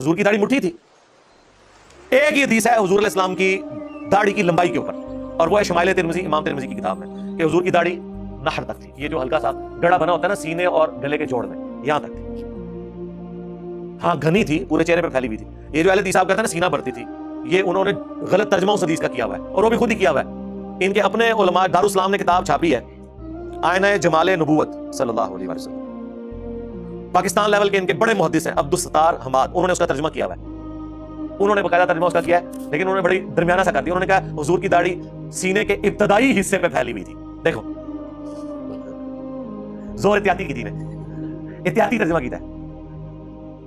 हुजूर की दाढ़ी मुट्ठी थी। एक ही हदीस है हुजूर अलैहि सलाम की दाढ़ी की लंबाई के ऊपर, और वो है शमाइल तिरमिज़ी, इमाम तिरमिज़ी की किताब में, कि हुजूर की दाढ़ी नहर तक थी। ये जो हल्का सा गड़ा बना होता है ना सीने और गले के जोड़ में, यहां तक थी। हाँ घनी थी, पूरे चेहरे पे फैली हुई थी। ये जो अहले साहब कहते हैं ना सीना भरती थी, ये उन्होंने गलत तर्जमा उस हदीस का किया हुआ है, और वो भी खुद ही किया हुआ है। इनके अपने उलमा दारुल इस्लाम ने किताब छापी है, आयना जमाले नबूवत सल्लल्लाहु अलैहि वसल्लम। पाकिस्तान लेवल के इनके बड़े मुहद्दिस हैं अब्दुल सत्तार हमाद, उन्होंने उसका तर्जुमा किया हुआ है। उन्होंने बकायदा तर्जुमा उसका किया है, लेकिन उन्होंने बड़ी दरमियाना सा कर दिया। उन्होंने कहा हुजूर की दाढ़ी सीने के इब्तदाई हिस्से पे फैली हुई थी। देखो जोर एहतियाती की थी ने, एहतियाती तर्जुमा किया है,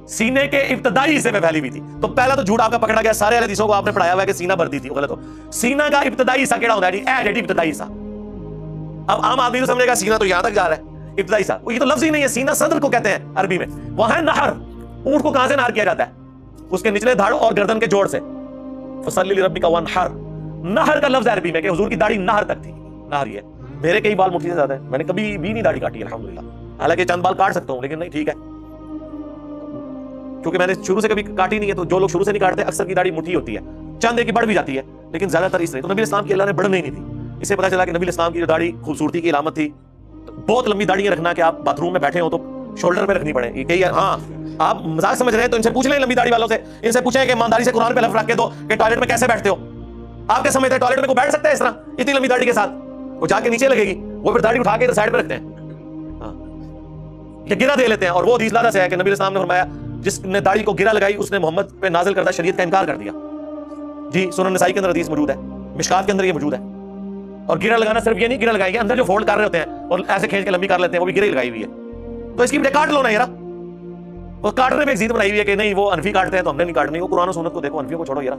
सीने के इब्तदाई हिस्से पे फैली हुई थी। तो पहला तो झूठ आपका पकड़ा गया, सारे हदीसों को आपने पढ़ाया हुआ है कि सीना भरती थी, गलत हो। सीना का इब्तदाई हिस्सा केड़ा होता है जी, ए इब्तदाई हिस्सा। अब आम आदमी तो समझेगा सीना तो यहां तक जा रहा है, इब्तदाई हिस्सा, ये तो लफ्ज ही नहीं है। सीना सदर को कहते हैं अरबी में, वहां है नहर। ऊंट को कहां से नहर किया जाता है? उसके निचले धड़ और गर्दन के जोड़ से। फसल्ली लिरब्बिका वनहर, नहर का लफ्ज अरबी में, कि हुजूर की दाढ़ी नहर तक थी। नहर ये मेरे कई बाल मुट्ठी से ज्यादा है, मैंने कभी भी नहीं दाढ़ी काटी अल्हम्दुलिल्लाह। हालांकि चंद बाल काट सकता हूं, लेकिन नहीं, ठीक है, क्योंकि मैंने शुरू से कभी काटी नहीं है। तो जो लोग शुरू से नहीं काटते, अक्सर की दाढ़ी मुट्ठी होती है, चंद एक की बढ़ भी जाती है, लेकिन ज्यादातर इसलिए। तो नबी इस्लाम की अल्लाह ने बढ़ने ही नहीं दी। इससे पता चला कि नबी इस्लाम की जो दाढ़ी खूबसूरती की इलामत थी। तो बहुत लंबी दाढ़ियां रखना कि आप बाथरूम में बैठे हो तो शोल्डर पे रखनी पड़े, ये कही है। हाँ आप मजाक समझ रहे हैं तो इनसे पूछ लें, लंबी दाढ़ी वालों से, इनसे पूछें कि ईमानदारी से कुरान पे लफ्ज रख के दो कि टॉयलेट में कैसे बैठते हो। आप क्या समझते हैं टॉयलेट में कोई बैठ सकता है इस तरह इतनी लंबी दाढ़ी के साथ? वो जाके नीचे लगेगी, वो फिर दाढ़ी उठा के इधर साइड पे रखते हैं, ये गिरा दे लेते हैं। और वो हदीस लादा से है कि नबी इस्लाम ने फरमाया जिसने दाढ़ी को गिरा लगाई उसने मोहम्मद पे नाजिल करदा शरीयत का इनकार कर दिया। जी सुनन नसाई के अंदर हदीस मौजूद है, मिशकात के अंदर ये मौजूद है। और गिरा लगाना सिर्फ ये नहीं, गिरा लगाएंगे अंदर जो फोल्ड कर रहे होते हैं और ऐसे खींच के लंबी कर लेते हैं, वो भी गिरा लगाई हुई है। तो इसकी काट लो ना यार। वो काटने में एक जीत बनाई हुई है कि नहीं वो अनफी काटते हैं तो हमने नहीं काटनी। वो कुरान और सुन्नत को देखो, अनफियों को छोड़ो यार।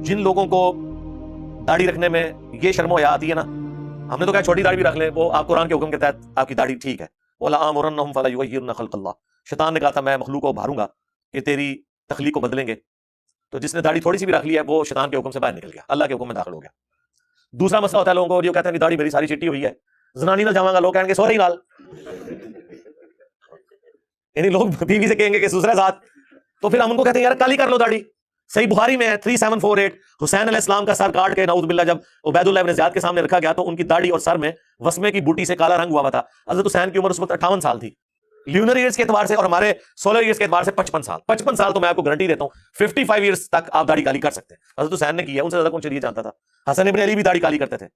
जिन लोगों को दाढ़ी रखने में ये शर्म हया आती है ना, हमने तो कहा छोटी दाढ़ी भी रख ले, वो आप कुरान के हुक्म के तहत आपकी दाढ़ी ठीक है। वला आमुरन्नहुम फला युगय्यिरुन खल्क़ल्लाह, शैतान ने कहा था मैं मखलूक को भारूंगा कि तेरी तखलीक को बदलेंगे। तो जिसने दाढ़ी थोड़ी सी भी रख ली है वो शैतान के हुक्म से बाहर निकल गया, अल्लाह के हुक्म में दाखिल हो गया। दूसरा मसला होता है लोगों को, जो कहते हैं दाढ़ी मेरी सारी चिट्टी हुई है, जनानी ना जावांगा, लोग कहेंगे सोरे ही नाल, यानी लोग बीवी से कहेंगे कि दूसरे साथ। तो फिर हम उनको कहते हैं यार काली कर लो दाढ़ी। सही बुखारी में है 3748, हुसैन अलैहिस्सलाम का सर काट के नाउज़ुबिल्लाह जब उबैदुल्लाह इब्न ज़ियाद के सामने रखा गया तो उनकी दाढ़ी और सर में वस्मे की बूटी से काला रंग हुआ था। हज़रत हुसैन की उम्र उस वक्त 58 साल थी, ल्यूनर ईयर्स के एतबार से, और हमारे सोलर ईयर्स के एतबार से 55 साल। 55 साल तो मैं आपको गारंटी देता हूँ 55 ईयर्स तक आप दाढ़ी काली कर सकते हैं। हज़रत हुसैन ने की है, उनसे ज्यादा कौन शरीयत जानता था। हसन इब्न अली भी दाढ़ी काली करते थे।